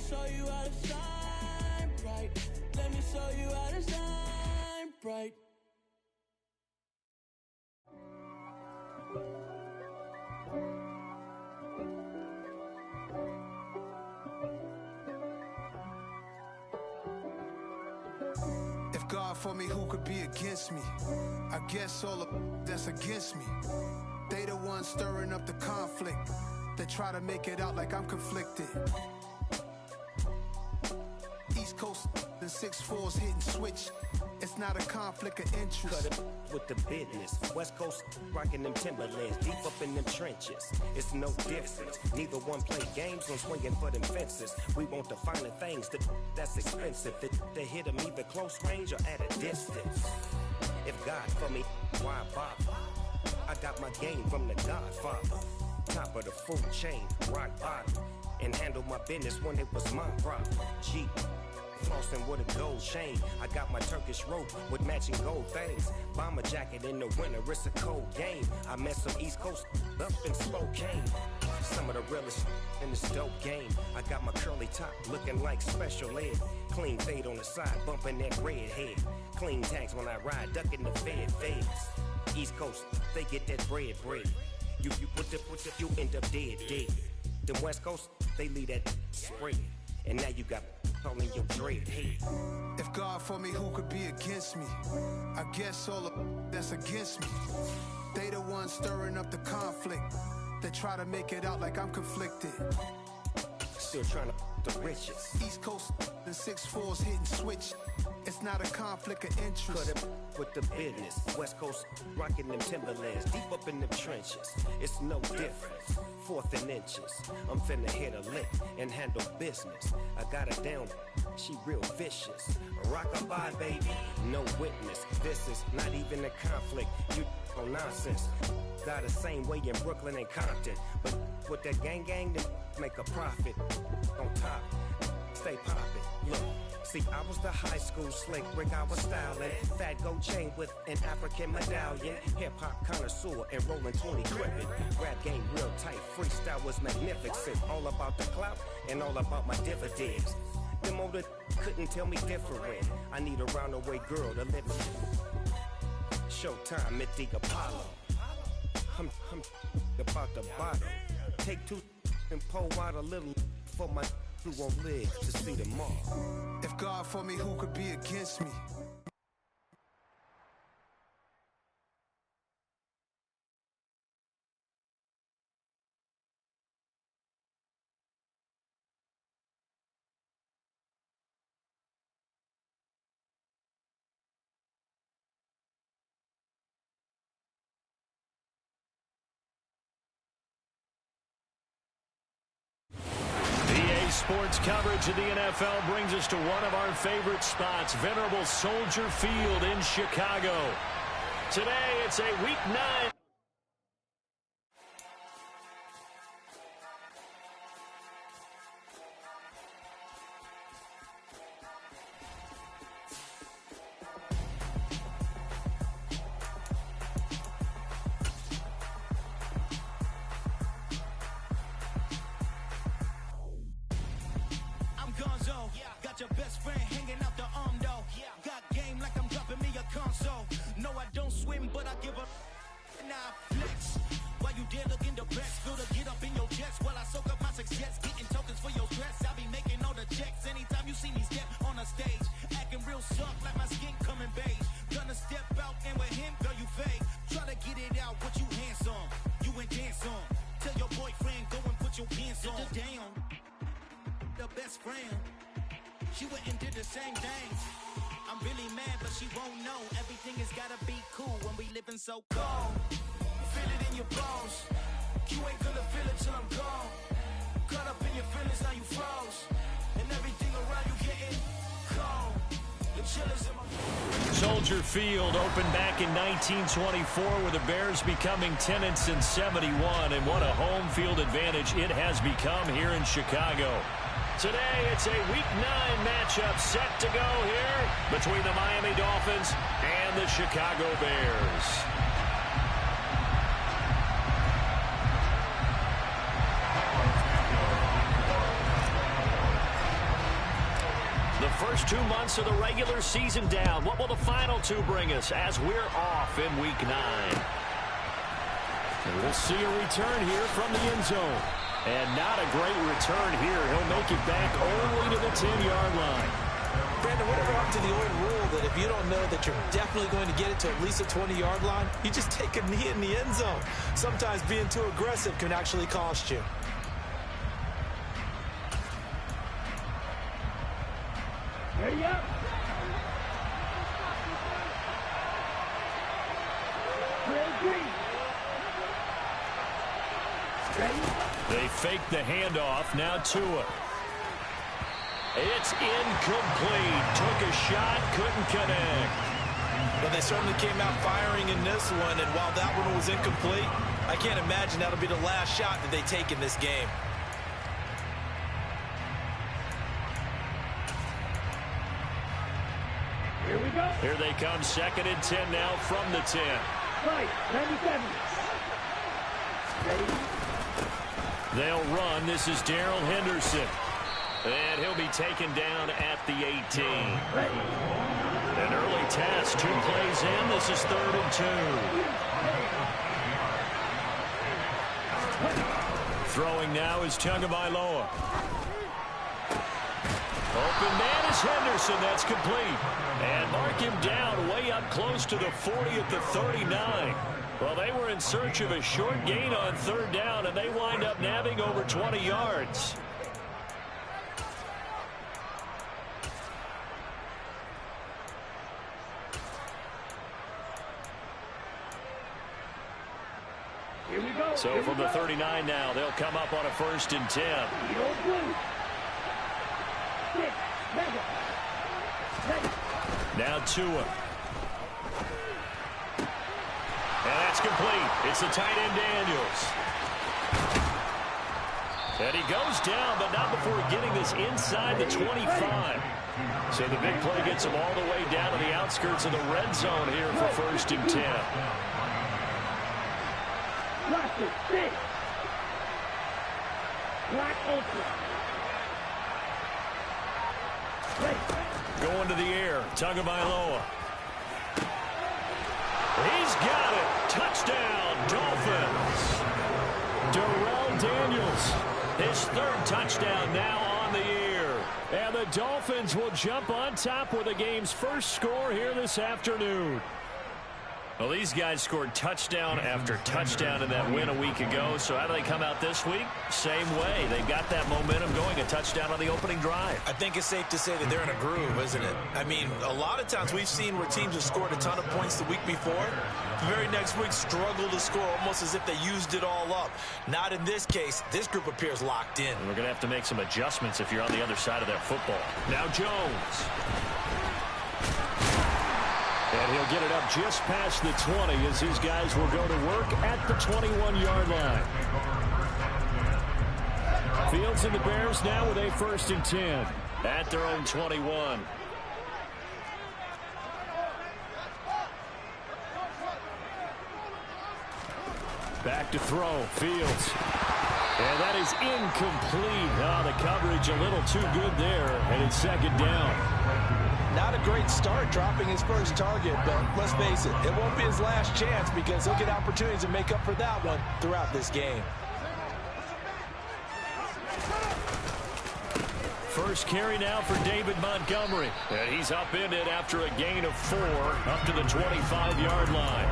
show you how to shine bright. Let me show you how to shine bright. If God for me, who could be against me? I guess all of that's against me. They the ones stirring up the conflict. They try to make it out like I'm conflicted. East Coast and 6'4's hitting switch. It's not a conflict of interest. Cut it with the business. West Coast rocking them Timberlands, deep up in them trenches. It's no difference. Neither one play games, no swinging for them fences. We want the finer things that's expensive. They hit them either close range or at a distance. If God for me, why bother? I got my game from the Godfather. Top of the food chain, rock bottom. And handle my business when it was my problem. G. Flossing with a gold chain. I got my Turkish rope with matching gold things. Bomber jacket in the winter, it's a cold game. I met some East Coast up in Spokane. Some of the realest in this dope game. I got my curly top looking like special ed. Clean fade on the side, bumping that red head. Clean tags when I ride, ducking the feds. East Coast, they get that bread. You put the, you end up dead. Then West Coast, they leave that spread. And now you got all in your dread head. If God for me, who could be against me? I guess all of that's against me. They the ones stirring up the conflict. They try to make it out like I'm conflicted. Still trying to the riches. East Coast and 6'4's hitting switch. It's not a conflict of interest. Cut it with the business. West Coast rocking them Timberlands, deep up in them trenches. It's no difference. 4th and inches. I'm finna hit a lick and handle business. I got her down, she real vicious. Rock-a-bye, baby, no witness. This is not even a conflict. You on nonsense. Got the same way in Brooklyn and Compton. But with that gang, then make a profit. On top, stay poppin'. Look. See, I was the high school slick Rick, I was styling. Fat gold chain with an African medallion. Hip-hop connoisseur and rolling 20 gripping. Rap game real tight, freestyle was magnificent. All about the clout and all about my dividends. Them older couldn't tell me different. I need a roundaway girl to live in. Showtime at the Apollo. I'm about the bottle. Take 2 and pour out a little for my who won't live to see them all. If God for me, who could be against me? Sports coverage of the NFL brings us to one of our favorite spots, venerable Soldier Field in Chicago. Today, it's a Week 9. Your best friend hanging out the arm though. Got game like I'm dropping me a console. No, I don't swim, but I give up. Nah, flex. While you there looking the best, feel to get up in your chest while I soak up my success. Getting tokens for your stress. I be making all the checks anytime you see me step on a stage. Acting real soft like my skin coming beige. Gonna step out and with him, girl, you fake. Try to get it out, what you hands on. You and dance on. Tell your boyfriend, go and put your pants on. Down. The best friend. She went and did the same thing. I'm really mad, but she won't know. Everything has gotta be cool when we living so cold. Feel it in your bones. You ain't gonna feel it till I'm gone. Caught up in your feelings, now you froze. And everything around you getting cold. The chillers in my... Soldier Field opened back in 1924 with the Bears becoming tenants in 71. And what a home field advantage it has become here in Chicago. Today, it's a Week 9 matchup set to go here between the Miami Dolphins and the Chicago Bears. first 2 months of the regular season down. What will the final 2 bring us as we're off in Week 9? And we'll see a return here from the end zone. And not a great return here. He'll make it back only to the 10-yard line. Brandon, whatever happened to the old rule that if you don't know that you're definitely going to get it to at least a 20-yard line, you just take a knee in the end zone. Sometimes being too aggressive can actually cost you. Ready up. They fake the handoff. Now Tua. It's incomplete. Took a shot, couldn't connect. But they certainly came out firing in this one, and while that one was incomplete, I can't imagine that'll be the last shot that they take in this game. Here we go. Here they come, 2nd and 10 now from the 10. Right, 97. Ready? They'll run. This is Darrell Henderson. And he'll be taken down at the 18. Ready. An early test, 2 plays in. This is 3rd and 2. Throwing now is Tagovailoa. Open man is Henderson. That's complete. And mark him down way up close to the 40 at the 39. Well, they were in search of a short gain on 3rd down, and they wind up nabbing over 20 yards. Here we go. So from the 39 now, they'll come up on a 1st and 10. Now Tua. And that's complete. It's the tight end Daniels. And he goes down, but not before getting this inside the 25. So the big play gets him all the way down to the outskirts of the red zone here for 1st and 10. Roster 6. Black ultra. Going to the air. Tagovailoa. He's got it. Touchdown, Dolphins. Darrell Daniels. His 3rd touchdown now on the year. And the Dolphins will jump on top with the game's first score here this afternoon. Well, these guys scored touchdown after touchdown in that win a week ago. So how do they come out this week? Same way. They got that momentum going, a touchdown on the opening drive. I think it's safe to say that they're in a groove, isn't it? I mean, a lot of times we've seen where teams have scored a ton of points the week before. The very next week struggle to score almost as if they used it all up. Not in this case. This group appears locked in. And we're going to have to make some adjustments if you're on the other side of that football. Now Jones. And he'll get it up just past the 20 as these guys will go to work at the 21-yard line. Fields and the Bears now with a 1st and 10 at their own 21. Back to throw. Fields. And that is incomplete. Oh, the coverage a little too good there. And it's 2nd down. Not a great start dropping his first target, but let's face it, it won't be his last chance because he'll get opportunities to make up for that one throughout this game. First carry now for David Montgomery. And he's upended after a gain of 4 up to the 25-yard line.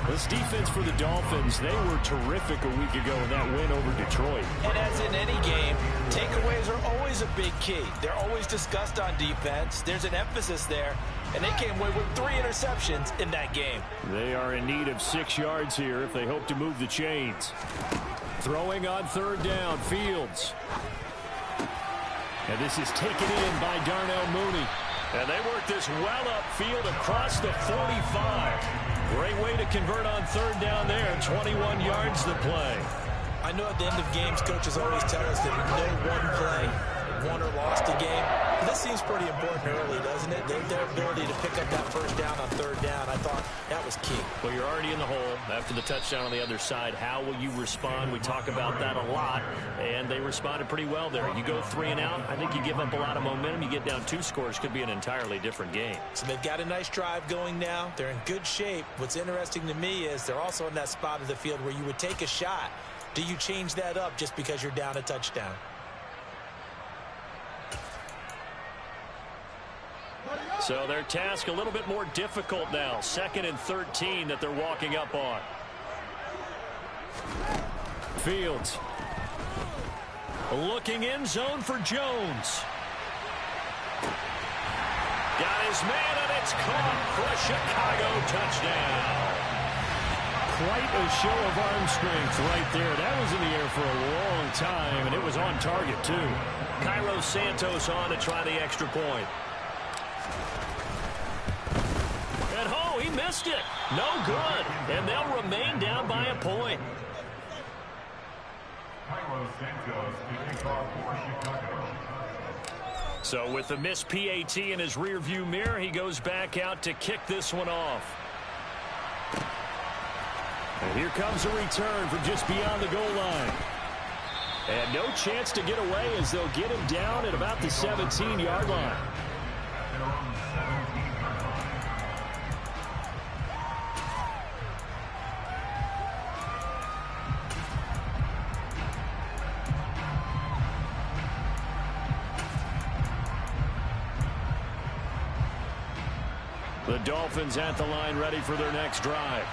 This defense for the Dolphins, they were terrific a week ago in that win over Detroit. And as in any game, takeaways are always a big key. They're always discussed on defense. There's an emphasis there, and they came away with 3 interceptions in that game. They are in need of 6 yards here if they hope to move the chains. Throwing on 3rd down, Fields. And this is taken in by Darnell Mooney. And they work this well upfield across the 45. Great way to convert on 3rd down there. 21 yards to play. I know at the end of games, coaches always tell us that no one play won or lost a game. This seems pretty pretty important early, doesn't it? Their ability to pick up that first down on third down, I thought that was key. Well, you're already in the hole after the touchdown on the other side. How will you respond? We talk about that a lot, and they responded pretty well there. You go 3 and out, I think you give up a lot of momentum. You get down 2 scores, could be an entirely different game. So they've got a nice drive going now. They're in good shape. What's interesting to me is they're also in that spot of the field where you would take a shot. Do you change that up just because you're down a touchdown? So their task a little bit more difficult now. 2nd and 13 that they're walking up on. Fields. Looking in zone for Jones. Got his man, and it's caught for a Chicago touchdown. Quite a show of arm strength right there. That was in the air for a long time, and it was on target, too. Cairo Santos on to try the extra point. And oh, he missed it. No good. And they'll remain down by a point. So with the missed PAT in his rearview mirror, he goes back out to kick this one off. And here comes a return from just beyond the goal line. And no chance to get away as they'll get him down at about the 17-yard line. The Dolphins at the line ready for their next drive.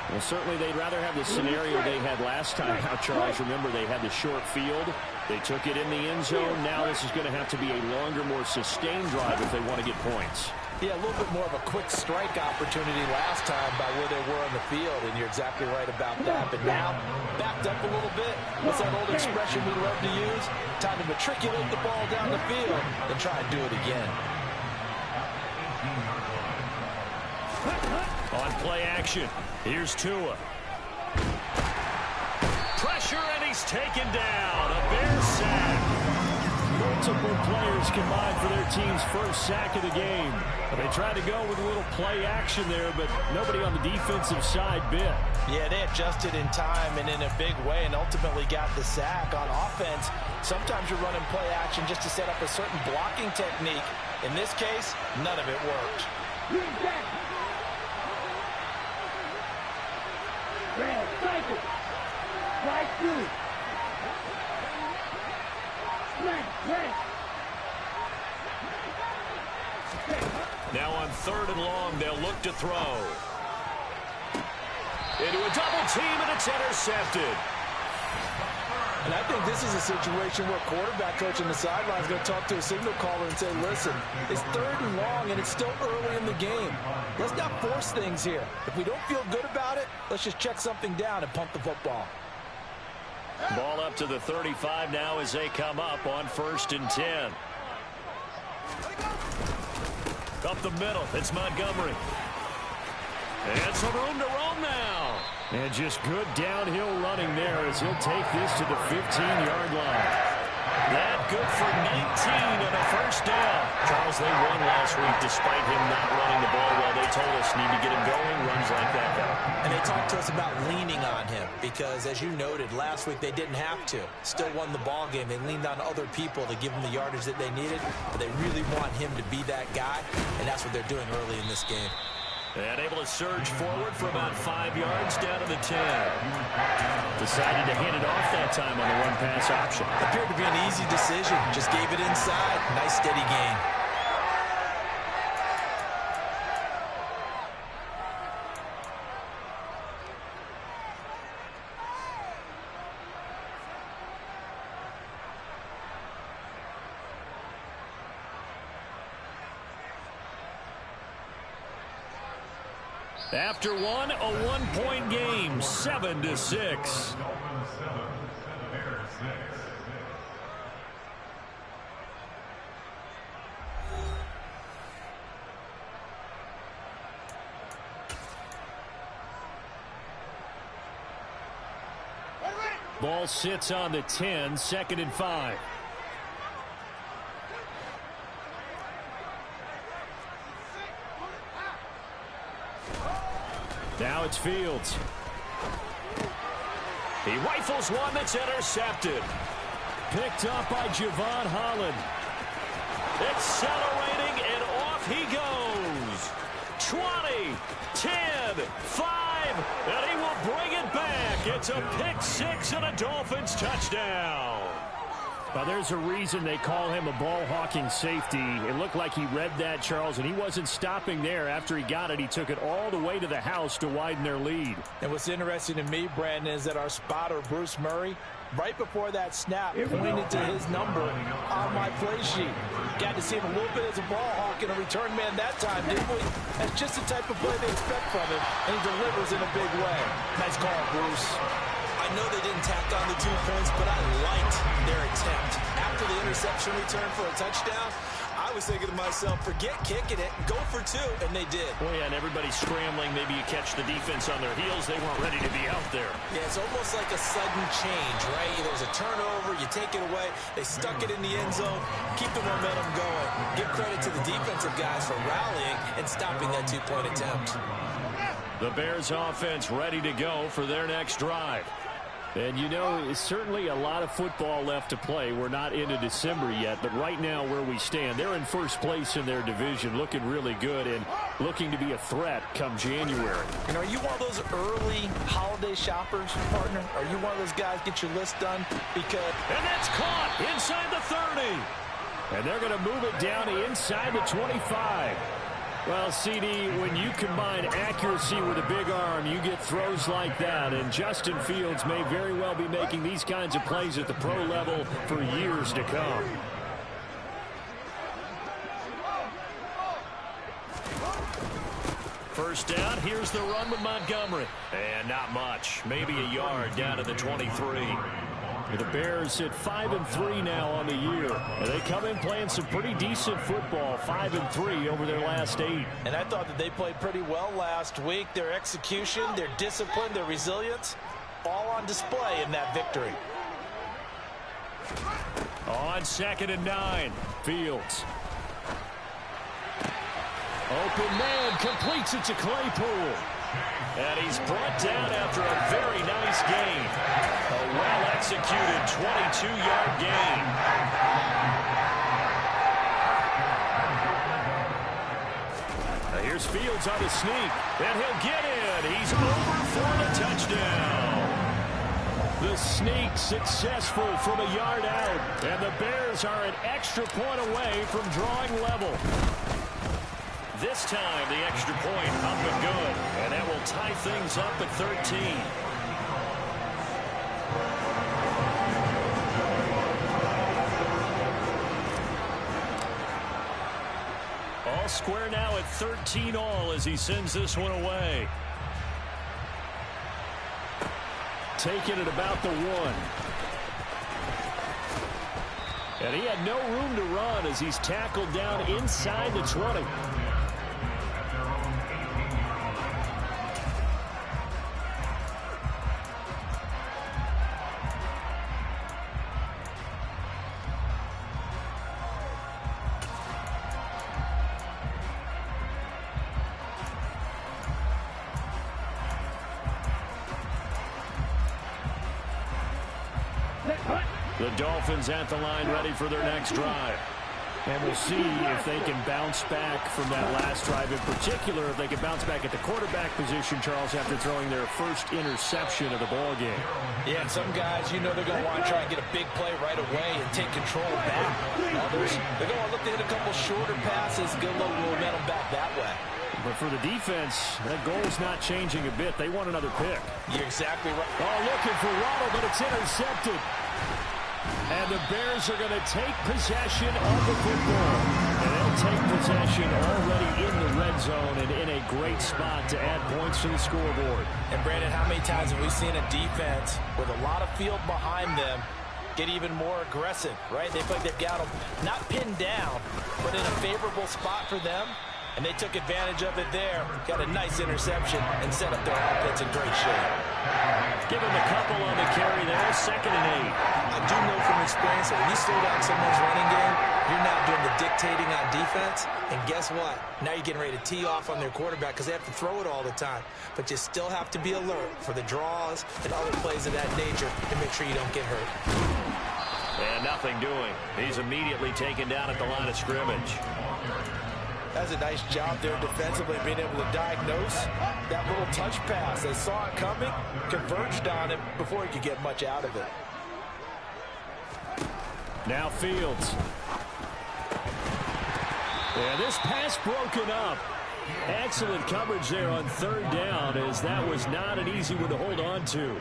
Well, certainly they'd rather have the scenario they had last time. Now, Charles, remember they had the short field. They took it in the end zone. Now this is going to have to be a longer, more sustained drive if they want to get points. Yeah, a little bit more of a quick strike opportunity last time by where they were on the field, and you're exactly right about that. But now, backed up a little bit. What's that old expression we love to use? Time to matriculate the ball down the field and try and do it again. On play action, here's Tua. Pressure, and he's taken down. A Bears sack. Multiple players combined for their team's first sack of the game. They tried to go with a little play action there, but nobody on the defensive side bit. Yeah, they adjusted in time and in a big way and ultimately got the sack. On offense, sometimes you're running play action just to set up a certain blocking technique. In this case, none of it worked. Red, cycle. Right through. Red. Now on 3rd and long, they'll look to throw. Into a double team, and it's intercepted. And I think this is a situation where quarterback coach on the sideline is going to talk to a signal caller and say, listen, it's 3rd and long, and it's still early in the game. Let's not force things here. If we don't feel good about it, let's just check something down and pump the football. Ball up to the 35 now as they come up on 1st and 10. Up the middle, it's Montgomery. And some room to roam now. And just good downhill running there as he'll take this to the 15-yard line. That good for 19 and a first down. Charles, they won last week despite him not running the ball well. They told us need to get him going, runs like that though. And they talked to us about leaning on him because, as you noted, last week they didn't have to. Still won the ball game. They leaned on other people to give them the yardage that they needed, but they really want him to be that guy, and that's what they're doing early in this game. And able to surge forward for about 5 yards down to the 10. Decided to hand it off that time on the run-pass option. Appeared to be an easy decision. Just gave it inside. Nice steady gain. After one, a one-point game, 7-6. Ball sits on the 10, 2nd and 5. Now it's Fields. He rifles one that's intercepted. Picked up by Javon Holland. Accelerating, and off he goes. 20, 10, 5, and he will bring it back. It's a pick six and a Dolphins touchdown. Well, there's a reason they call him a ball-hawking safety. It looked like he read that, Charles, and he wasn't stopping there. After he got it, he took it all the way to the house to widen their lead. And what's interesting to me, Brandon, is that our spotter, Bruce Murray, right before that snap, pointed to his number on my play sheet. Got to see him a little bit as a ball hawk and a return man that time, didn't we? That's just the type of play they expect from him, and he delivers in a big way. Nice call, Bruce. I know they didn't tack on the 2 points, but I liked their attempt. After the interception return for a touchdown, I was thinking to myself, forget kicking it, go for 2, and they did. Well, yeah, and everybody's scrambling. Maybe you catch the defense on their heels. They weren't ready to be out there. Yeah, it's almost like a sudden change, right? There's a turnover, you take it away. They stuck it in the end zone. Keep the momentum going. Give credit to the defensive guys for rallying and stopping that 2-point attempt. The Bears offense ready to go for their next drive. And, you know, it's certainly a lot of football left to play. We're not into December yet, but right now where we stand, they're in first place in their division, looking really good and looking to be a threat come January. And are you one of those early holiday shoppers, partner? Are you one of those guys get your list done? Because... And that's caught inside the 30. And they're going to move it down to inside the 25. Well, CD, when you combine accuracy with a big arm, you get throws like that. And Justin Fields may very well be making these kinds of plays at the pro level for years to come. First down, here's the run with Montgomery. And not much, maybe a yard down to the 23. The Bears at 5-3 now on the year. And they come in playing some pretty decent football, 5-3 over their last 8. And I thought that they played pretty well last week. Their execution, their discipline, their resilience, all on display in that victory. On 2nd and 9, Fields. Open man, completes it to Claypool. And he's brought down after a very nice gain. A well-executed 22-yard gain. Now here's Fields on the sneak. And he'll get in. He's over for the touchdown. The sneak successful from a yard out. And the Bears are an extra point away from drawing level. This time, the extra point up and good. And that will tie things up at 13. All square now at 13 all as he sends this one away. Taking it about the 1. And he had no room to run as he's tackled down inside the 20. The Dolphins at the line ready for their next drive. And we'll see if they can bounce back from that last drive. In particular, if they can bounce back at the quarterback position, Charles, after throwing their first interception of the ball game. Yeah, and some guys, you know they're going to want to try and get a big play right away and take control back. Others, they're going to look to hit a couple shorter passes, get a little momentum back that way. But for the defense, that goal's not changing a bit. They want another pick. You're exactly right. Oh, looking for Waddle, but it's intercepted. And the Bears are going to take possession of the football. And they'll take possession already in the red zone and in a great spot to add points to the scoreboard. And, Brandon, how many times have we seen a defense with a lot of field behind them get even more aggressive, right? They feel like they've got them not pinned down, but in a favorable spot for them. And they took advantage of it there. Got a nice interception and set up their offense in great shape. Give him a couple on the carry there. 2nd and 8. I do know from experience that when you slow down someone's running game, You're now doing the dictating on defense, and guess what? Now you're getting ready to tee off on their quarterback because they have to throw it all the time. But you still have to be alert for the draws and other plays of that nature to make sure you don't get hurt. And nothing doing. He's immediately taken down at the line of scrimmage. That's a nice job there defensively, being able to diagnose that little touch pass. They saw it coming, converged on it before he could get much out of it. Now Fields. And this pass broken up. Excellent coverage there on third down, as that was not an easy one to hold on to.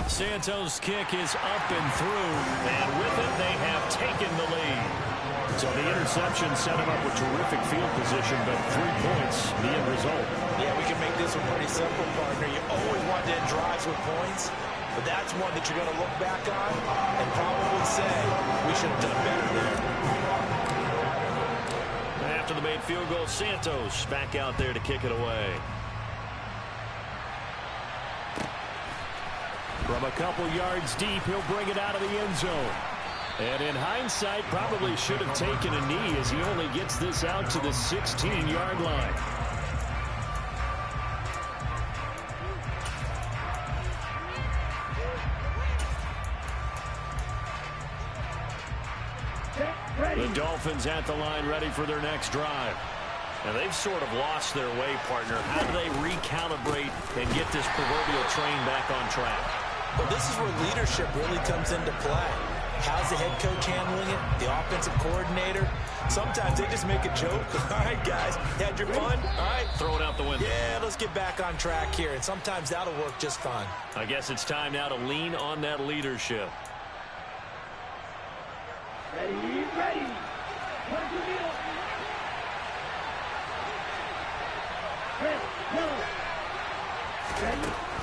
Santos' kick is up and through, and with it they have taken the lead. So the interception set him up with terrific field position, but 3 points, the end result. Yeah, we can make this one pretty simple, partner. You always want to end drives with points, but that's one that you're going to look back on and probably say we should have done better there. After the made field goal, Santos back out there to kick it away. From a couple yards deep, he'll bring it out of the end zone. And in hindsight, probably should have taken a knee as he only gets this out to the 16-yard line. The Dolphins at the line ready for their next drive. Now, they've sort of lost their way, partner. How do they recalibrate and get this proverbial train back on track? Well, this is where leadership really comes into play. How's the head coach handling it? The offensive coordinator? Sometimes they just make a joke. All right, guys, had your fun? All right. Throw it out the window. Yeah, let's get back on track here. And sometimes that'll work just fine. I guess it's time now to lean on that leadership. Ready, ready.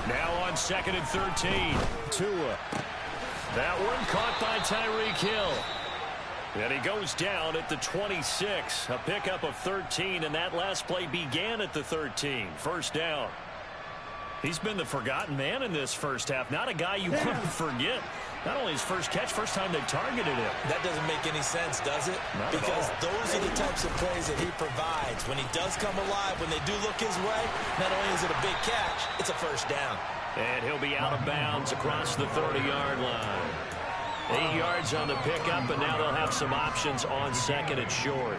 Now on 2nd and 13. Tua. That one caught by Tyreek Hill. And he goes down at the 26. A pickup of 13, and that last play began at the 13. First down. He's been the forgotten man in this first half. Not a guy you want to forget. Not only his first catch, first time they targeted him. That doesn't make any sense, does it? Not because those are the types of plays that he provides. When he does come alive, when they do look his way, not only is it a big catch, it's a first down. And he'll be out of bounds across the 30-yard line. 8 yards on the pickup, and now they'll have some options on 2nd and short.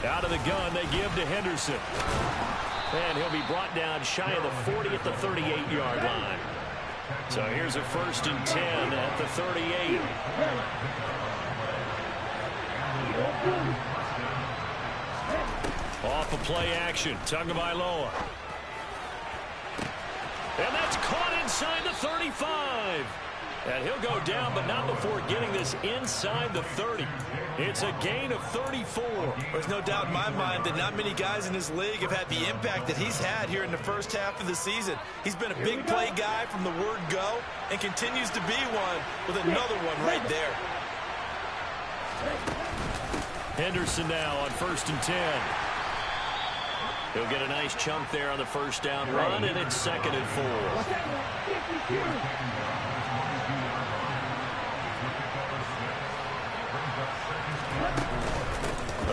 Out of the gun, they give to Henderson. And he'll be brought down shy of the 40 at the 38-yard line. So here's a 1st and 10 at the 38. Off of play action, Tagovailoa. And that's caught inside the 35. And he'll go down, but not before getting this inside the 30. It's a gain of 34. There's no doubt in my mind that not many guys in this league have had the impact that he's had here in the first half of the season. He's been a big play guy from the word go and continues to be one with another one right there. Henderson now on 1st and 10. He'll get a nice chunk there on the first down run, and it's 2nd and 4.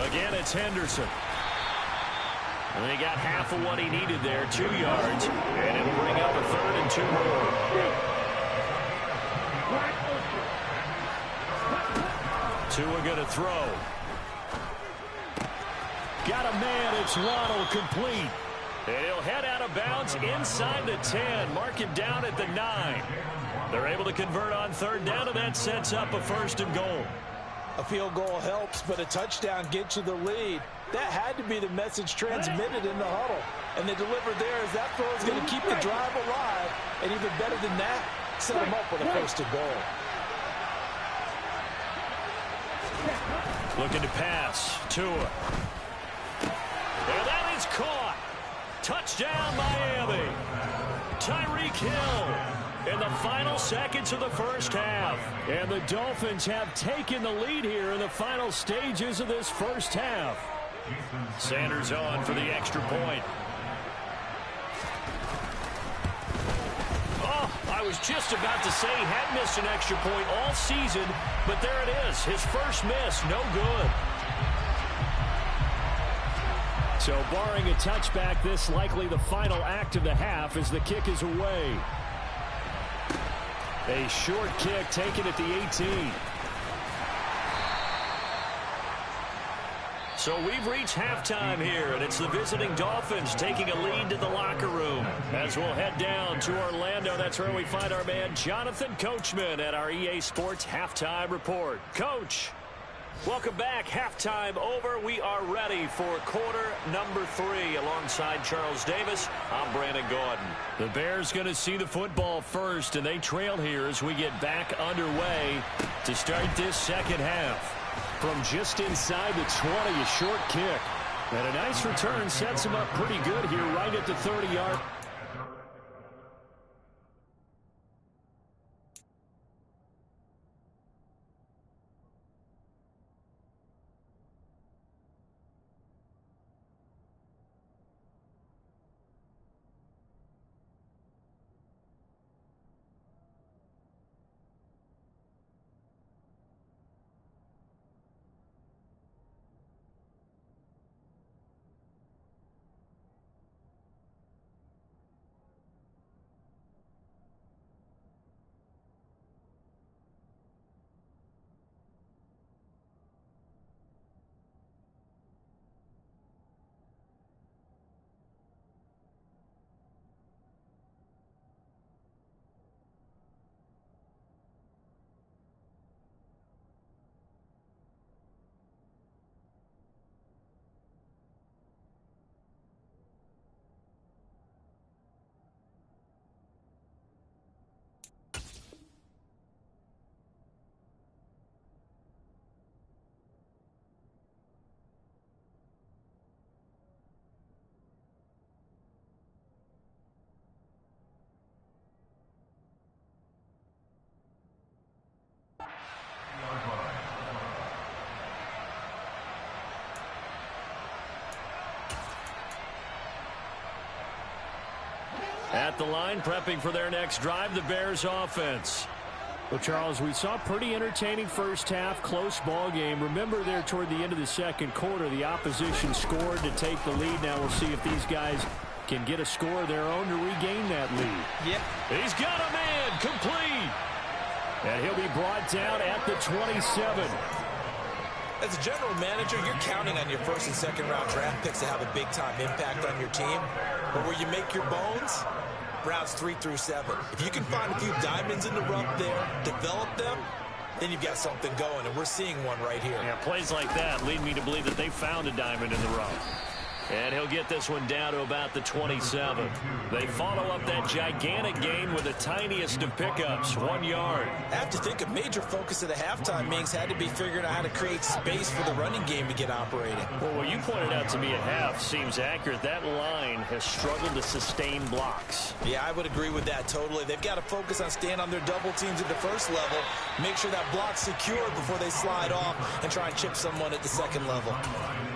Again, it's Henderson. And he got half of what he needed there, 2 yards. And it'll bring up a 3rd and 2 more. Tua going to throw. Got a man, it's Waddle, complete. And he'll head out of bounds inside the 10. Mark him down at the 9. They're able to convert on 3rd down, and that sets up a 1st and goal. A field goal helps, but a touchdown gets you the lead. That had to be the message transmitted in the huddle. And they delivered there as that throw is going to keep the drive alive. And even better than that, set them up with a 1st and goal. Looking to pass. Tua. And that is caught. Touchdown, Miami. Tyreek Hill in the final seconds of the first half. And the Dolphins have taken the lead here in the final stages of this first half. Sanders on for the extra point. Oh, I was just about to say he had missed an extra point all season, but there it is. His first miss, no good. So barring a touchback, this likely the final act of the half as the kick is away. A short kick taken at the 18. So we've reached halftime here, and it's the visiting Dolphins taking a lead to the locker room. As we'll head down to Orlando, that's where we find our man Jonathan Coachman at our EA Sports Halftime Report. Coach, welcome back. Halftime over. We are ready for quarter number 3. Alongside Charles Davis, I'm Brandon Gordon. The Bears going to see the football first, and they trail here as we get back underway to start this second half. From just inside the 20, a short kick. And a nice return sets him up pretty good here right at the 30-yard. At the line, prepping for their next drive, the Bears offense. Well, Charles, we saw pretty entertaining first half, close ball game. Remember there toward the end of the second quarter, the opposition scored to take the lead. Now we'll see if these guys can get a score of their own to regain that lead. Yep. He's got a man, complete. And he'll be brought down at the 27. As a general manager, you're counting on your first and second round draft picks to have a big-time impact on your team. But where you make your bones, rounds 3 through 7. If you can find a few diamonds in the rough there, develop them, then you've got something going, and we're seeing one right here. Yeah, plays like that lead me to believe that they found a diamond in the rough. And he'll get this one down to about the 27. They follow up that gigantic gain with the tiniest of pickups, 1 yard. I have to think a major focus of the halftime Mings had to be figuring out how to create space for the running game to get operating. Well, what you pointed out to me at half seems accurate. That line has struggled to sustain blocks. Yeah, I would agree with that totally. They've got to focus on staying on their double teams at the first level, make sure that block's secure before they slide off and try and chip someone at the second level.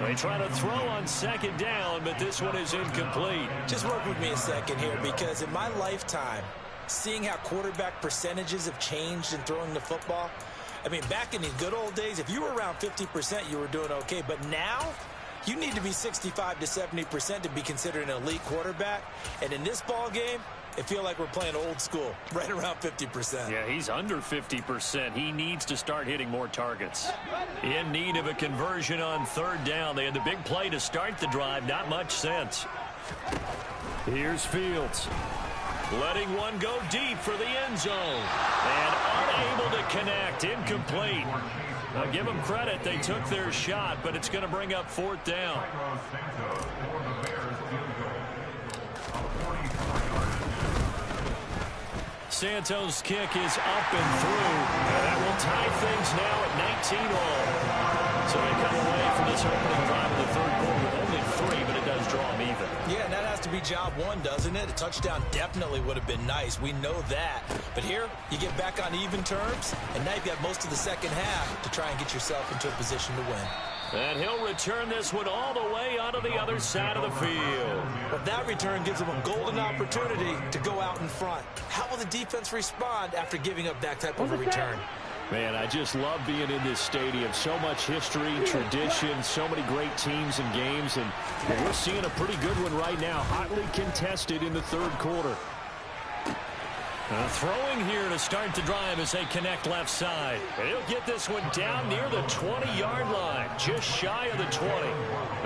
They try to throw on second down, but this one is incomplete. Just work with me a second here, because in my lifetime, seeing how quarterback percentages have changed in throwing the football, I mean, back in the good old days, if you were around 50%, you were doing okay. But now, you need to be 65 to 70% to be considered an elite quarterback. And in this ball game, it feels like we're playing old school, right around 50%. Yeah, he's under 50%. He needs to start hitting more targets. In need of a conversion on third down. They had the big play to start the drive. Not much sense. Here's Fields. Letting one go deep for the end zone. And unable to connect. Incomplete. Now, give them credit. They took their shot, but it's going to bring up fourth down. Santos' kick is up and through. And that will tie things now at 19 all. So they come away from this opening drive of the third quarter with only 3, but it does draw them even. Yeah, and that has to be job one, doesn't it? A touchdown definitely would have been nice. We know that. But here, you get back on even terms, and now you've got most of the second half to try and get yourself into a position to win. And he'll return this one all the way onto the other side of the field. But that return gives them a golden opportunity to go out in front. How will the defense respond after giving up that type of a return? Man, I just love being in this stadium. So much history, tradition, so many great teams and games. And we're seeing a pretty good one right now, hotly contested in the third quarter. Throwing here to start the drive as they connect left side. And he'll get this one down near the 20-yard line, just shy of the 20.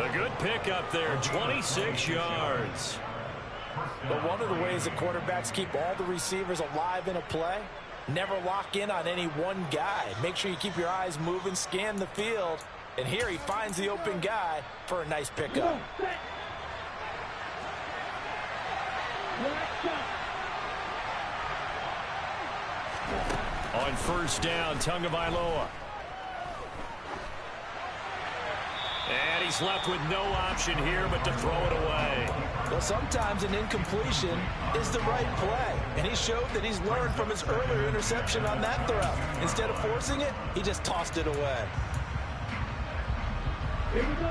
A good pick up there, 26 yards. But one of the ways that quarterbacks keep all the receivers alive in a play, never lock in on any one guy. Make sure you keep your eyes moving, scan the field. And here he finds the open guy for a nice pickup. On first down, Tagovailoa. And he's left with no option here but to throw it away. Well, sometimes an incompletion is the right play. And he showed that he's learned from his earlier interception on that throw. Instead of forcing it, he just tossed it away.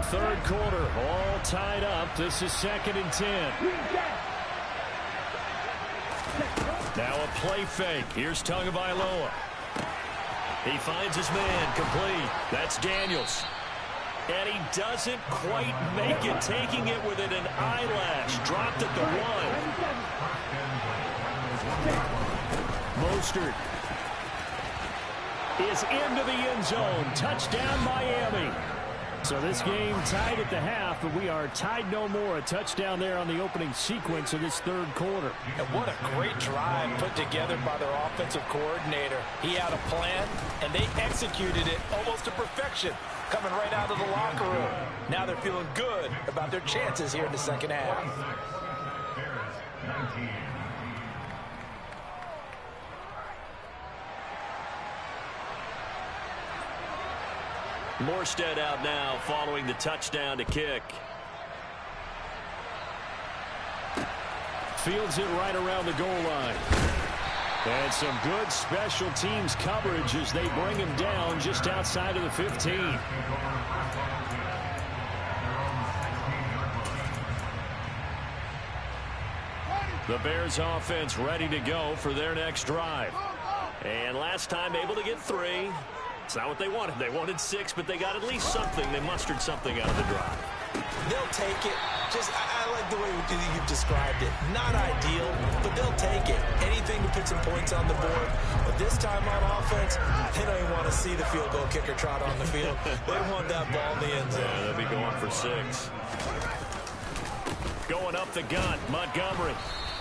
Third quarter, all tied up. This is 2nd and 10. Now a play fake. Here's Tagovailoa. He finds his man, complete. That's Daniels. And he doesn't quite make it, taking it within an eyelash. Dropped at the 1. Mostert is into the end zone. Touchdown, Miami. So this game tied at the half, but we are tied no more. A touchdown there on the opening sequence of this third quarter. And what a great drive put together by their offensive coordinator. He had a plan, and they executed it almost to perfection, coming right out of the locker room. Now they're feeling good about their chances here in the second half. Morstead out now following the touchdown to kick. Fields it right around the goal line. And some good special teams coverage as they bring him down just outside of the 15. The Bears offense ready to go for their next drive. And last time able to get 3. It's not what they wanted. They wanted 6, but they got at least something. They mustered something out of the drive. They'll take it. I like the way you've described it. Not ideal, but they'll take it. Anything to put some points on the board. But this time on offense, they don't even want to see the field goal kicker trot on the field. They want that ball in the end zone. Yeah, they'll be going for 6. Going up the gut, Montgomery.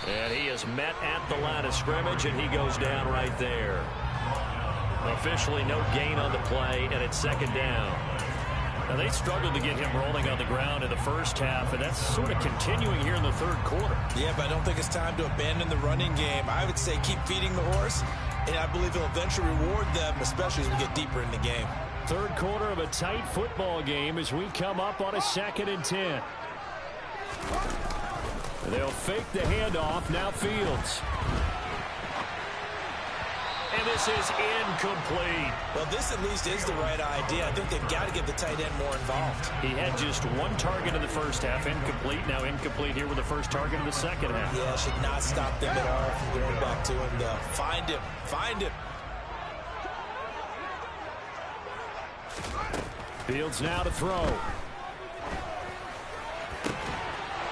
And he is met at the line of scrimmage, and he goes down right there. Officially no gain on the play, and it's 2nd down. Now, they struggled to get him rolling on the ground in the first half, and that's sort of continuing here in the third quarter. Yeah, but I don't think it's time to abandon the running game. I would say keep feeding the horse, and I believe he'll eventually reward them, especially as we get deeper in the game. Third quarter of a tight football game as we come up on a 2nd and 10. They'll fake the handoff. Now Fields. And this is incomplete. Well, this at least is the right idea. I think they've got to get the tight end more involved. He had just 1 target in the first half, incomplete. Now incomplete here with the first target in the second half. Yeah, should not stop them at all from going back to him, though. Find him. Find him. Fields now to throw.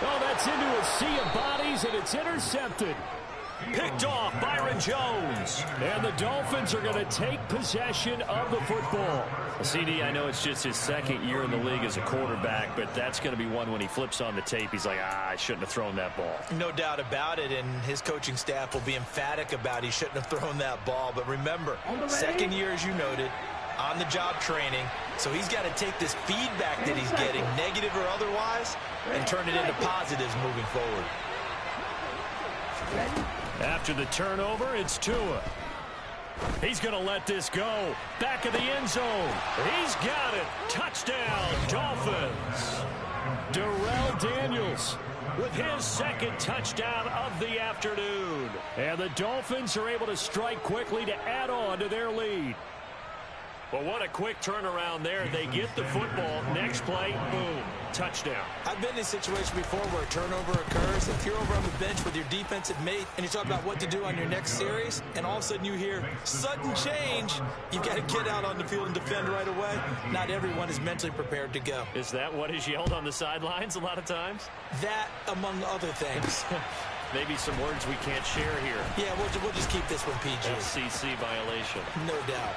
Oh, that's into a sea of bodies, and it's intercepted. Picked off Byron Jones. And the Dolphins are going to take possession of the football. CD, I know it's just his 2nd year in the league as a quarterback, but that's going to be one when he flips on the tape. He's like, I shouldn't have thrown that ball. No doubt about it, and his coaching staff will be emphatic about he shouldn't have thrown that ball. But remember, 2nd year, as you noted, on-the-job training. So he's got to take this feedback that he's getting, negative or otherwise, and turn it into positives moving forward. After the turnover, it's Tua. He's going to let this go. Back of the end zone. He's got it. Touchdown, Dolphins. Darrell Daniels with his second touchdown of the afternoon. And the Dolphins are able to strike quickly to add on to their lead. Well, what a quick turnaround there. They get the football. Next play, boom, touchdown. I've been in a situation before where a turnover occurs. If you're over on the bench with your defensive mate and you talk about what to do on your next series, and all of a sudden you hear sudden change, you've got to get out on the field and defend right away. Not everyone is mentally prepared to go. Is that what is yelled on the sidelines a lot of times? That, among other things. Maybe some words we can't share here. Yeah, we'll just keep this one PG. FCC violation. No doubt.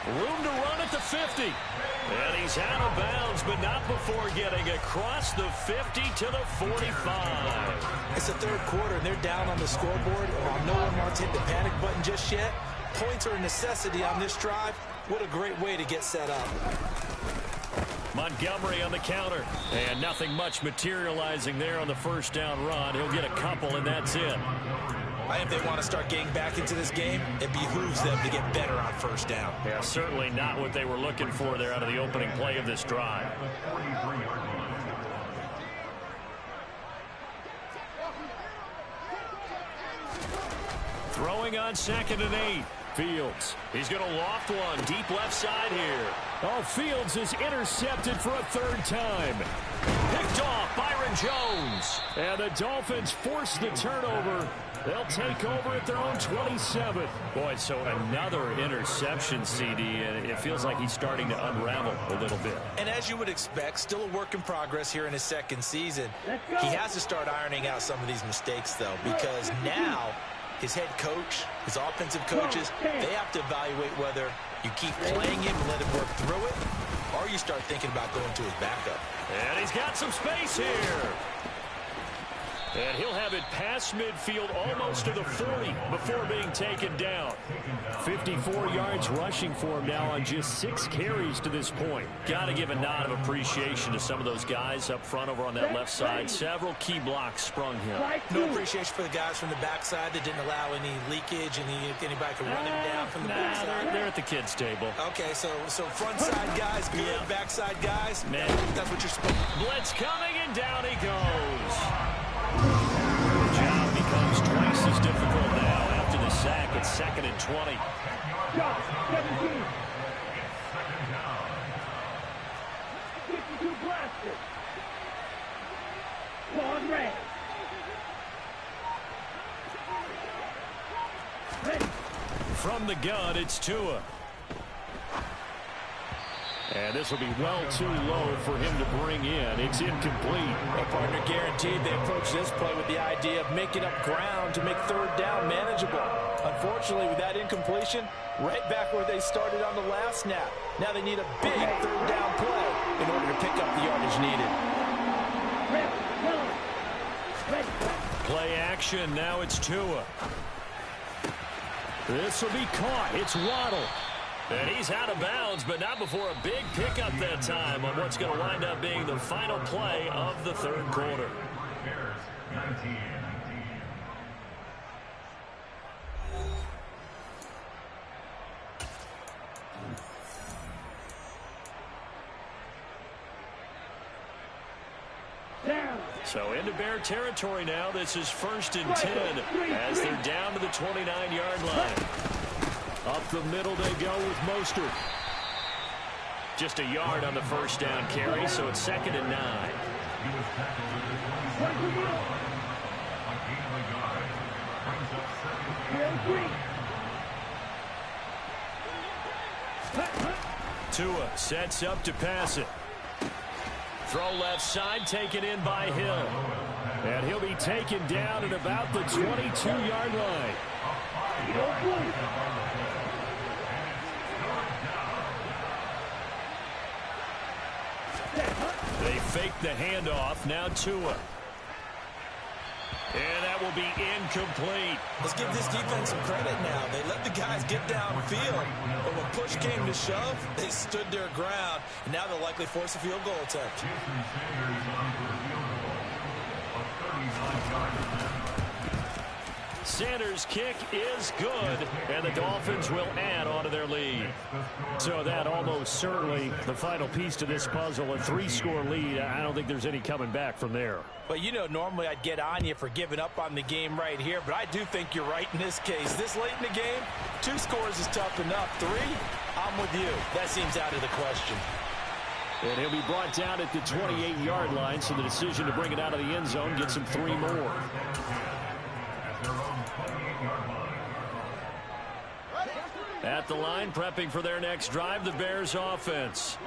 Room to run at the 50. And he's out of bounds, but not before getting across the 50 to the 45. It's the third quarter, and they're down on the scoreboard. While no one wants to hit the panic button just yet, points are a necessity on this drive. What a great way to get set up. Montgomery on the counter. And nothing much materializing there on the first down run. He'll get a couple, and that's it. I think they want to start getting back into this game. It behooves them to get better on first down. Yeah, certainly not what they were looking for there out of the opening play of this drive. Throwing on 2nd and 8. Fields. He's going to loft one deep left side here. Oh, Fields is intercepted for a third time. Picked off Byron Jones. And the Dolphins force the turnover. They'll take over at their own 27. Boy, so another interception, CD, and it feels like he's starting to unravel a little bit. And as you would expect, still a work in progress here in his second season. He has to start ironing out some of these mistakes, though, because now his head coach, his offensive coaches, they have to evaluate whether you keep playing him and let him work through it, or you start thinking about going to his backup. And he's got some space here. And he'll have it past midfield almost to the 40 before being taken down. 54 yards rushing for him now on just 6 carries to this point. Got to give a nod of appreciation to some of those guys up front over on that left side. Several key blocks sprung him. No appreciation for the guys from the backside that didn't allow any leakage and anybody could run him down from the backside. They're at the kids' table. Okay, so front side guys good, backside guys, man, that's what you're supposed to do. Blitz coming, and down he goes. The job becomes twice as difficult now after the sack. It's 2nd and 20. Shot, 17. 52 blasted. Long red. Ready. From the gun, it's Tua. And this will be well too low for him to bring in. It's incomplete. A partner guaranteed they approach this play with the idea of making up ground to make third down manageable. Unfortunately, with that incompletion, right back where they started on the last snap. Now they need a big third down play in order to pick up the yardage needed. Play action. Now it's Tua. This will be caught. It's Waddle. And he's out of bounds, but not before a big pickup that time on what's going to wind up being the final play of the third quarter. So into Bear territory now. This is 1st and 10 as they're down to the 29-yard line. Up the middle they go with Mostert. Just a yard on the first down carry, so it's 2nd and 9. Tua sets up to pass it. Throw left side, taken in by Hill. And he'll be taken down at about the 22-yard line. They fake the handoff. Now Tua. And that will be incomplete. Let's give this defense some credit now. They let the guys get downfield, but when push came to shove, they stood their ground, and now they'll likely force a field goal attempt. Sanders' kick is good, and the Dolphins will add on to their lead. So that almost certainly the final piece to this puzzle, a 3-score lead. I don't think there's any coming back from there. But, you know, normally I'd get on you for giving up on the game right here, but I do think you're right in this case. This late in the game, 2 scores is tough enough. 3, I'm with you. That seems out of the question. And he'll be brought down at the 28-yard line, so the decision to bring it out of the end zone gets him 3 more. At the line, prepping for their next drive, the Bears offense.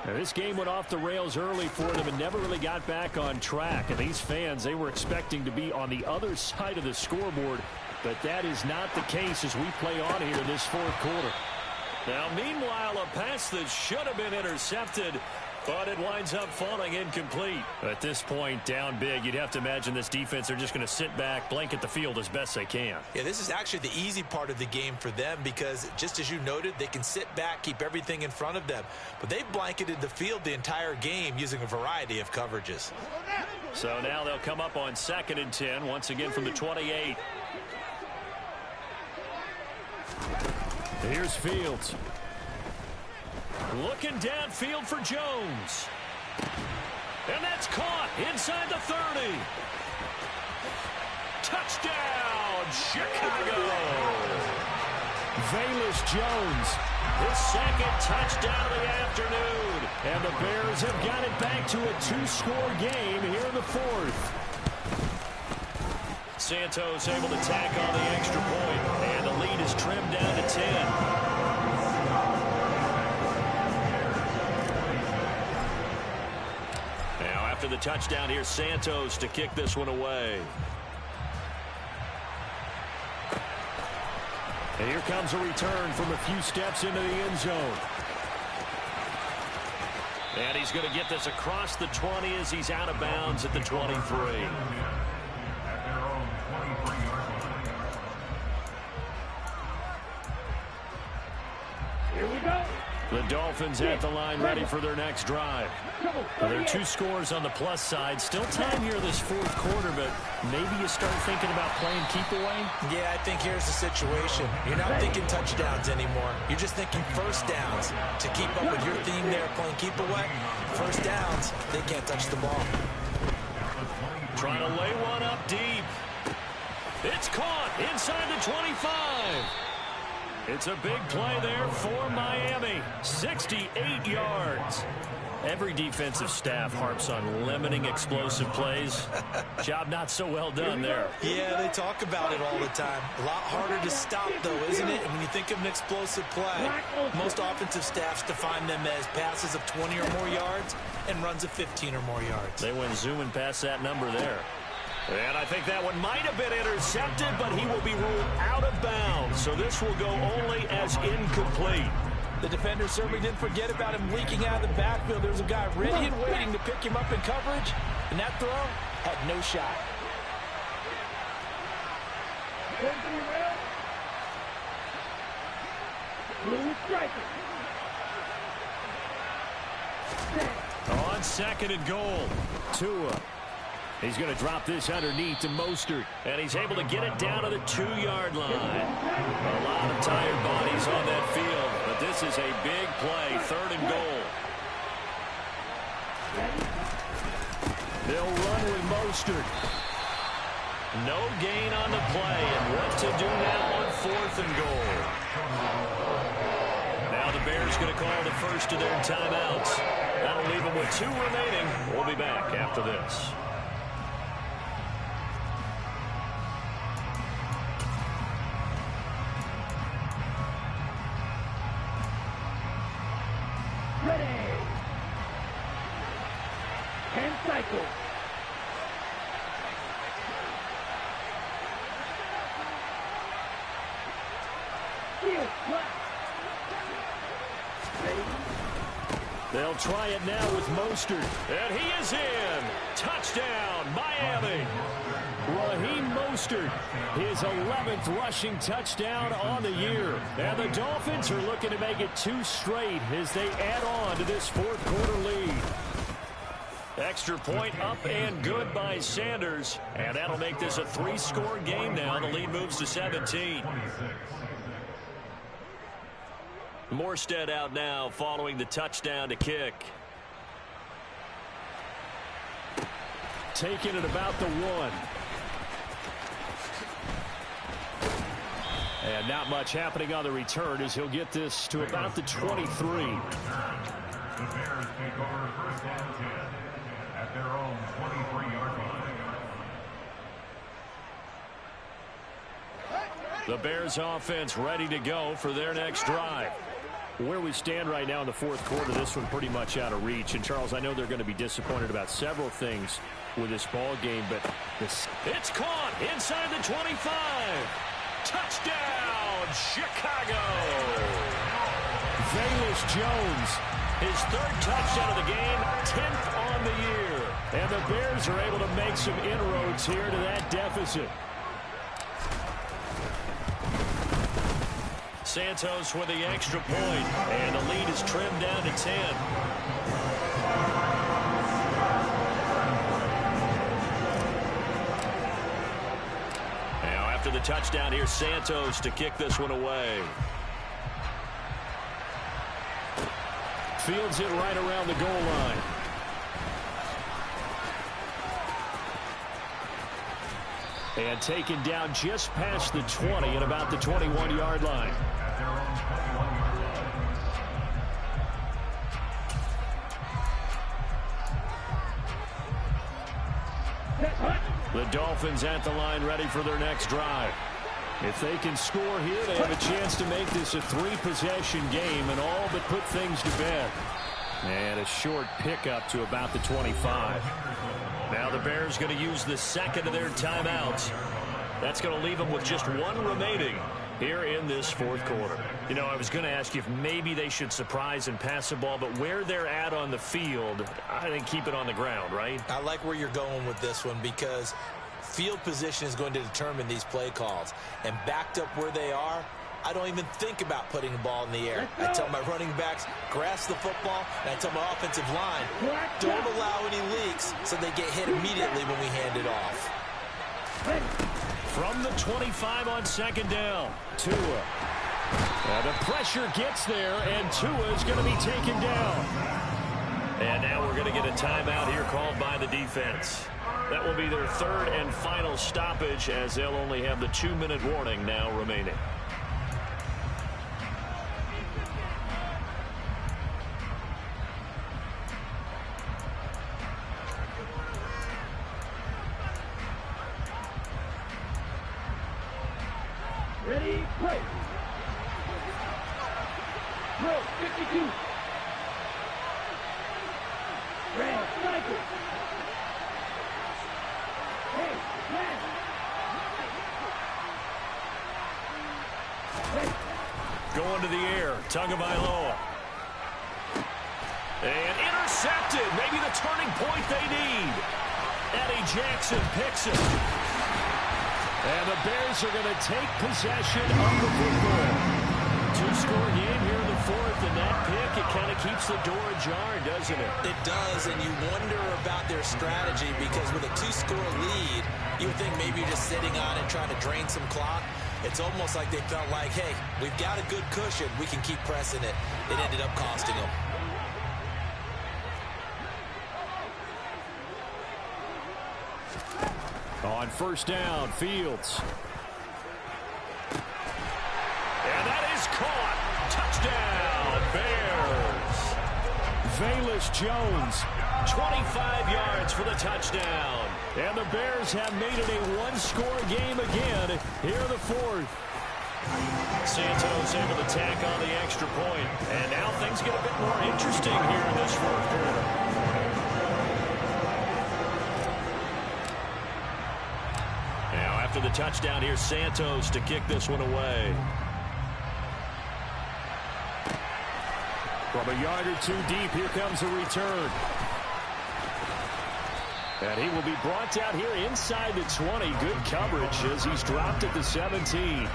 Now, this game went off the rails early for them and never really got back on track. And these fans, they were expecting to be on the other side of the scoreboard, but that is not the case as we play on here in this 4th quarter. Now, meanwhile, a pass that should have been intercepted, but it winds up falling incomplete. At this point, down big, you'd have to imagine this defense are just going to sit back, blanket the field as best they can. Yeah, this is actually the easy part of the game for them because, just as you noted, they can sit back, keep everything in front of them. But they've blanketed the field the entire game using a variety of coverages. So now they'll come up on 2nd and 10, once again from the 28. Here's Fields. Looking downfield for Jones. And that's caught inside the 30. Touchdown, Chicago. Velus Jones, his 2nd touchdown of the afternoon. And the Bears have got it back to a 2-score game here in the 4th. Santos able to tack on the extra point, and the lead is trimmed down to 10. After the touchdown, here's Santos to kick this one away. And here comes a return from a few steps into the end zone. And he's going to get this across the 20 as he's out of bounds at the 23. Here we go. The Dolphins at the line, ready for their next drive. Well, there are 2 scores on the plus side. Still time here this 4th quarter, but maybe you start thinking about playing keep away? Yeah, I think here's the situation. You're not thinking touchdowns anymore. You're just thinking first downs. To keep up with your theme there, playing keep away, first downs, they can't touch the ball. Trying to lay one up deep. It's caught inside the 25. It's a big play there for Miami. 68 yards. Every defensive staff harps on limiting explosive plays. Job not so well done there. Yeah, they talk about it all the time. A lot harder to stop, though, isn't it? And when you think of an explosive play, most offensive staffs define them as passes of 20 or more yards and runs of 15 or more yards. They went zooming past that number there. And I think that one might have been intercepted, but he will be ruled out of bounds. So this will go only as incomplete. The defender certainly didn't forget about him leaking out of the backfield. There's a guy ready and waiting to pick him up in coverage, and that throw had no shot. On 2nd and goal, Tua. He's going to drop this underneath to Mostert, and he's able to get it down to the 2-yard line. A lot of tired bodies on that field, but this is a big play, 3rd and goal. They'll run with Mostert. No gain on the play, and what to do now on 4th and goal. Now the Bears going to call the first of their timeouts. That'll leave them with 2 remaining. We'll be back after this. Ready. 10 cycles. They'll try it now with Mostert. And he is in. Touchdown, Miami. Raheem Mostert, his 11th rushing touchdown on the year. And the Dolphins are looking to make it 2 straight as they add on to this 4th quarter lead. Extra point up and good by Sanders. And that'll make this a 3-score game now. The lead moves to 17. Morstead out now following the touchdown to kick. Taking it about the 1. And not much happening on the return as he'll get this to about the 23. The Bears take over first and 10 at their own 23-yard line. The Bears offense ready to go for their next drive. Where we stand right now in the fourth quarter, this one pretty much out of reach. And, Charles, I know they're going to be disappointed about several things with this ball game, but it's caught inside the 25. Touchdown, Chicago. Velus Jones, his 3rd touchdown of the game, 10th on the year. And the Bears are able to make some inroads here to that deficit. Santos with the extra point, and the lead is trimmed down to 10. Now after the touchdown, here's Santos to kick this one away. Fields it right around the goal line. And taken down just past the 20 at about the 21-yard line. The Dolphins at the line ready for their next drive. If they can score here, they have a chance to make this a 3-possession game and all but put things to bed. And a short pickup to about the 25. Now the Bears going to use the second of their timeouts. That's going to leave them with just 1 remaining here in this fourth quarter. You know, I was going to ask you if maybe they should surprise and pass the ball, but where they're at on the field, I think keep it on the ground, right? I like where you're going with this one because field position is going to determine these play calls. And backed up where they are, I don't even think about putting the ball in the air. I tell my running backs, grasp the football, and I tell my offensive line, don't allow any leaks so they get hit immediately when we hand it off. From the 25 on second down, Tua. The pressure gets there, and Tua is going to be taken down. And now we're going to get a timeout here called by the defense. That will be their 3rd and final stoppage as they'll only have the 2-minute warning now remaining. Ready, play. Throw, 52. Red, cycle. Hey, man. Going to the air, Tagovailoa. And intercepted, maybe the turning point they need. Eddie Jackson picks it. And the Bears are going to take possession of the football. 2-score game here in the fourth, and that pick, it kind of keeps the door ajar, doesn't it? It does, and you wonder about their strategy because with a 2-score lead, you would think maybe you're just sitting on it trying to drain some clock. It's almost like they felt like, hey, we've got a good cushion. We can keep pressing it. It ended up costing them. On first down, Fields. And that is caught. Touchdown, Bears. Velus Jones, 25 yards for the touchdown. And the Bears have made it a 1-score game again here in the fourth. Santos able to tack on the extra point. And now things get a bit more interesting here in this fourth quarter. After the touchdown, here's Santos to kick this one away. From a yard or 2 deep, here comes a return. And he will be brought down here inside the 20. Good coverage as he's dropped at the 17.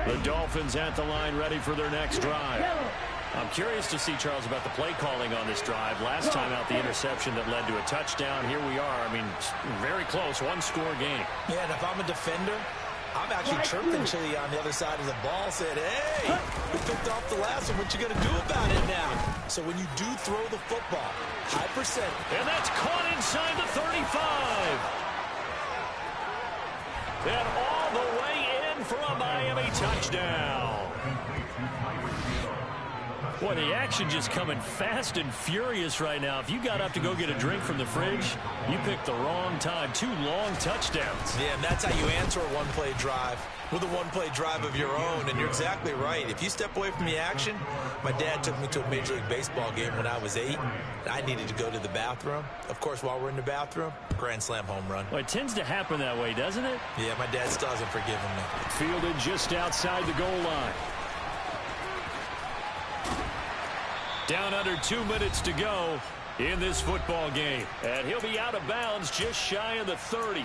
The Dolphins at the line ready for their next drive. I'm curious to see, Charles, about the play calling on this drive. Last time out, the interception that led to a touchdown. Here we are. I mean, very close, one-score game. Yeah, and if I'm a defender, I'm actually chirping Chili on the other side of the ball, saying, hey, we picked off the last one. What you going to do about it now? So when you do throw the football, high percent. And that's caught inside the 35. And all the way in for a Miami touchdown. Boy, the action just coming fast and furious right now. If you got up to go get a drink from the fridge, you picked the wrong time. 2 long touchdowns. Yeah, and that's how you answer a one-play drive with a one-play drive of your own. And you're exactly right. If you step away from the action, my dad took me to a Major League Baseball game when I was 8. And I needed to go to the bathroom. Of course, while we're in the bathroom, grand slam home run. Well, it tends to happen that way, doesn't it? Yeah, my dad still hasn't forgiven me. Fielded just outside the goal line. Down under 2 minutes to go in this football game. And he'll be out of bounds just shy of the 30.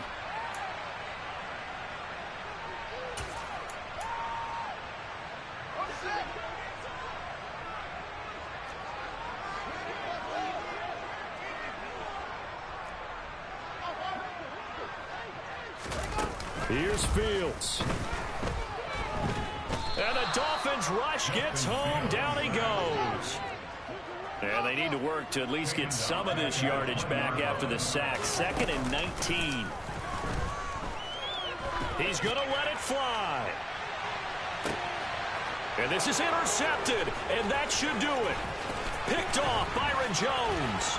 Here's Fields. And the Dolphins rush gets home. Down he goes. And they need to work to at least get some of this yardage back after the sack. 2nd and 19. He's going to let it fly. And this is intercepted. And that should do it. Picked off Byron Jones.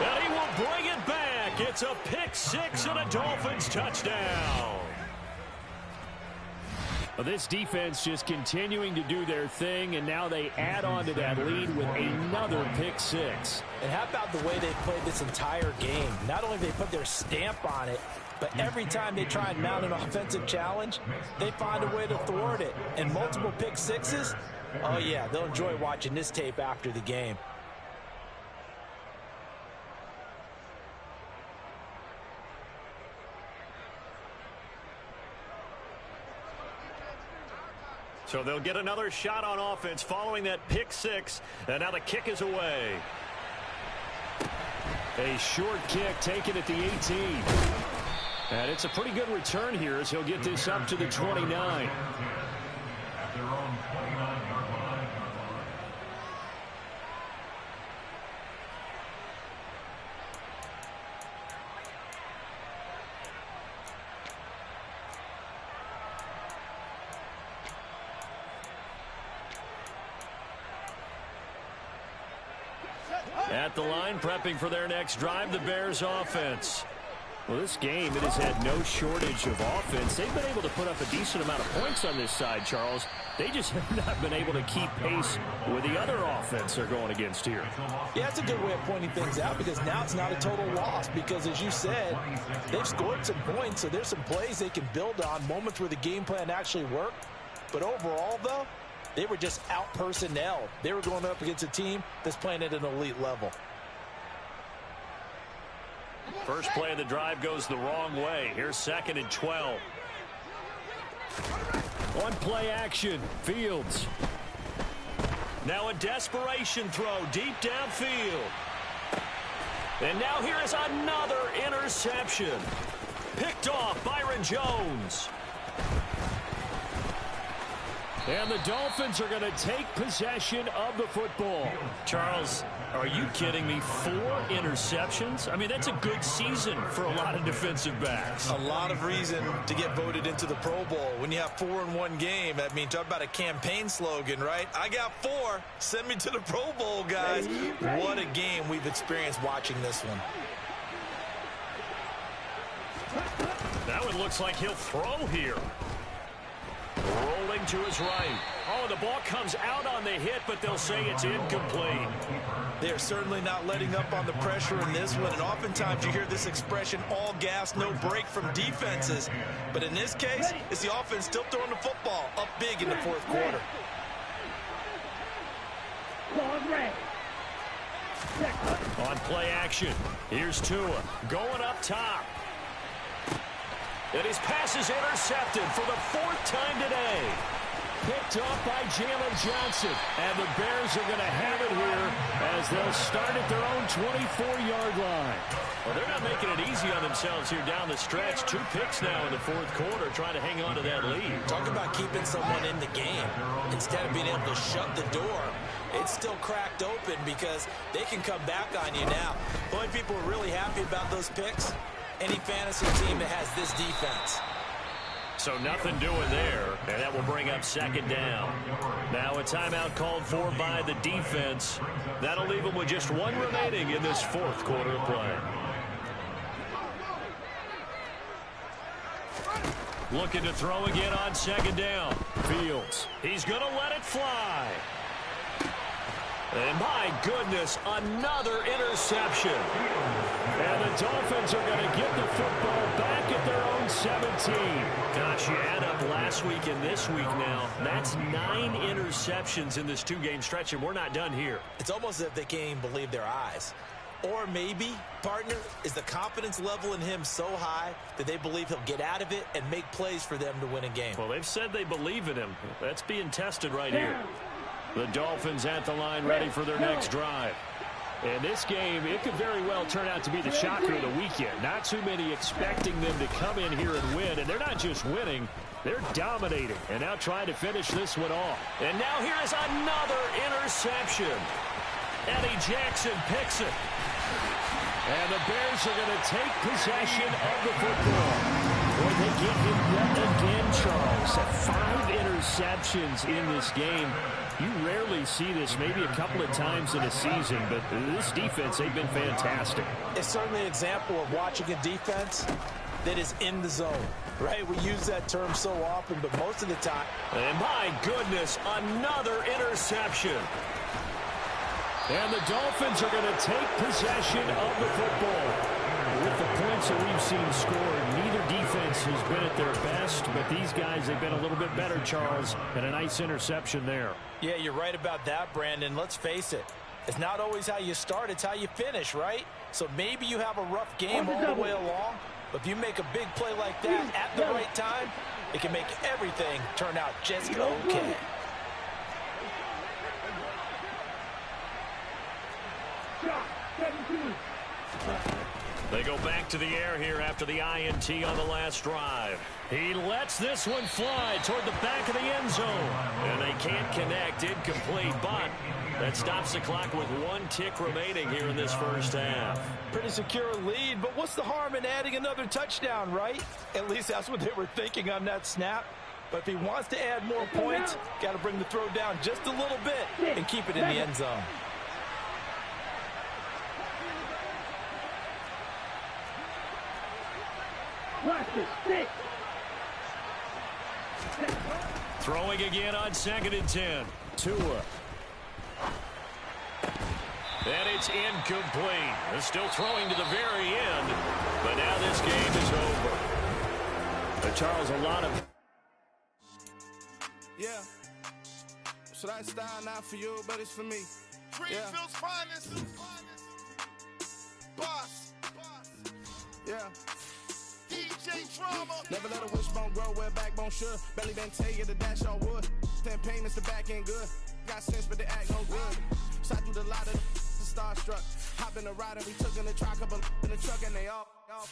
And he will bring it back. It's a pick 6 and a Dolphins touchdown. Well, this defense just continuing to do their thing, and now they add on to that lead with another pick 6. And how about the way they played this entire game? Not only they put their stamp on it, but every time they try and mount an offensive challenge, they find a way to thwart it. And multiple pick 6s, oh yeah, they'll enjoy watching this tape after the game. So they'll get another shot on offense following that pick 6. And now the kick is away. A short kick taken at the 18. And it's a pretty good return here as he'll get this up to the 29. At their own 29-yard line. At the line, prepping for their next drive, the Bears offense. Well, this game, it has had no shortage of offense. They've been able to put up a decent amount of points on this side, Charles. They just have not been able to keep pace with the other offense they're going against here. Yeah, that's a good way of pointing things out because now it's not a total loss because, as you said, they've scored some points, so there's some plays they can build on, moments where the game plan actually worked. But overall, though, they were just out-personnel. They were going up against a team that's playing at an elite level. First play of the drive goes the wrong way. Here's 2nd and 12. One play action. Fields. Now a desperation throw deep downfield. And now here is another interception. Picked off Byron Jones. And the Dolphins are going to take possession of the football. Charles, are you kidding me? 4 interceptions? I mean, that's a good season for a lot of defensive backs. A lot of reason to get voted into the Pro Bowl. When you have 4 in one game, I mean, talk about a campaign slogan, right? I got 4. Send me to the Pro Bowl, guys. What a game we've experienced watching this one. That one looks like he'll throw here. Rolling to his right. Oh, the ball comes out on the hit, but they'll say it's incomplete. They are certainly not letting up on the pressure in this one, and oftentimes you hear this expression, all gas, no break from defenses. But in this case, it's the offense still throwing the football up big in the 4th quarter. On play action, here's Tua going up top. And his pass is intercepted for the 4th time today. Picked off by Jalen Johnson. And the Bears are going to have it here as they'll start at their own 24-yard line. Well, they're not making it easy on themselves here down the stretch. 2 picks now in the 4th quarter, trying to hang on to that lead. Talk about keeping someone in the game. Instead of being able to shut the door, it's still cracked open because they can come back on you now. The only people who are really happy about those picks, any fantasy team that has this defense. So nothing doing there, and that will bring up 2nd down. Now a timeout called for by the defense. That'll leave them with just 1 remaining in this 4th quarter of play. Looking to throw again on 2nd down. Fields. He's going to let it fly. And my goodness, another interception. And the Dolphins are going to get the football back at their own 17. Gosh, you add up last week and this week now. That's 9 interceptions in this 2-game stretch, and we're not done here. It's almost as if they can't even believe their eyes. Or maybe, partner, is the confidence level in him so high that they believe he'll get out of it and make plays for them to win a game. Well, they've said they believe in him. That's being tested right here. The Dolphins at the line ready for their next drive. And this game, it could very well turn out to be the shocker of the weekend. Not too many expecting them to come in here and win. And they're not just winning, they're dominating. And now trying to finish this one off. And now here is another interception. Eddie Jackson picks it. And the Bears are going to take possession of the football. Boy, they get him yet again, Charles. 5 interceptions in this game. You rarely see this, maybe a couple of times in a season, but this defense, they've been fantastic. It's certainly an example of watching a defense that is in the zone, right? We use that term so often, but most of the time. And my goodness, another interception. And the Dolphins are going to take possession of the football. With the points that we've seen scored, neither defense has been at their best, but these guys, they've been a little bit better, Charles, and a nice interception there. Yeah, you're right about that, Brandon. Let's face it. It's not always how you start, it's how you finish, right? So maybe you have a rough game all the way along, but if you make a big play like that at the right time, it can make everything turn out just okay. They go back to the air here after the INT on the last drive. He lets this one fly toward the back of the end zone. And they can't connect, incomplete, but that stops the clock with 1 tick remaining here in this first half. Pretty secure lead, but what's the harm in adding another touchdown, right? At least that's what they were thinking on that snap. But if he wants to add more points, got to bring the throw down just a little bit and keep it in the end zone. Throwing again on 2nd and 10. Tua. And it's incomplete. They're still throwing to the very end, but now this game is over. But Charles, a lot of... Yeah. So that style not for you, but it's for me. Greenfield's finest. Boss. Yeah. DJ Drama. Never let a wishbone grow where a backbone should. Belly been tell you the dash on wood. 10 payments, the back end good. Got sense, but they act no good. So I do the lot of the starstruck. Hop in the ride and we took in the truck, couple in the truck and they all.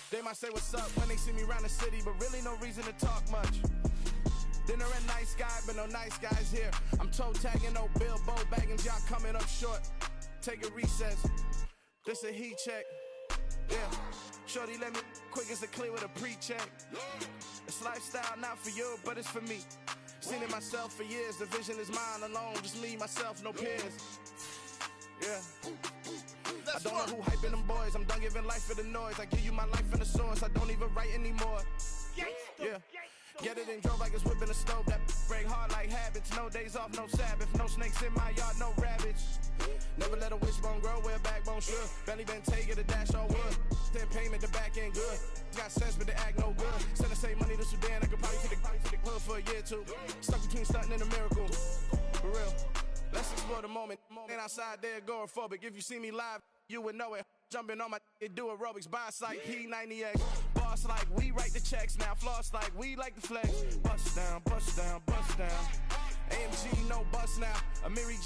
They might say what's up when they see me around the city, but really no reason to talk much. Dinner a nice guy, but no nice guys here. I'm toe tagging, no Bilbo bagging, y'all coming up short. Take a recess. This a heat check. Yeah. Shorty let me quick as a clear with a pre-check. It's lifestyle not for you, but it's for me. Seen it myself for years. The vision is mine alone. Just me, myself, no peers. Yeah. I don't know who hyping them boys. I'm done giving life for the noise. I give you my life in the source. I don't even write anymore. Yeah. Get it and drove like it's whipping a stove. That break hard like habits. No days off, no Sabbath. No snakes in my yard, no rabbits. Never let a wishbone grow where a backbone should. Belly been take it, a dash all wood. 10 payment, the back end good. Got sense, but they act no good. Send the same money to Sudan. I could probably take the hood for a year or two. Stuck between stunting and a miracle. For real. Let's explore the moment. Ain't outside there agoraphobic. If you see me live, you would know it. Jumping on my do aerobics, by sight P90X. Boss like we write the checks now. Floss like we like the flex. Bust down, bust down, bust down. AMG no bust now. Amiri G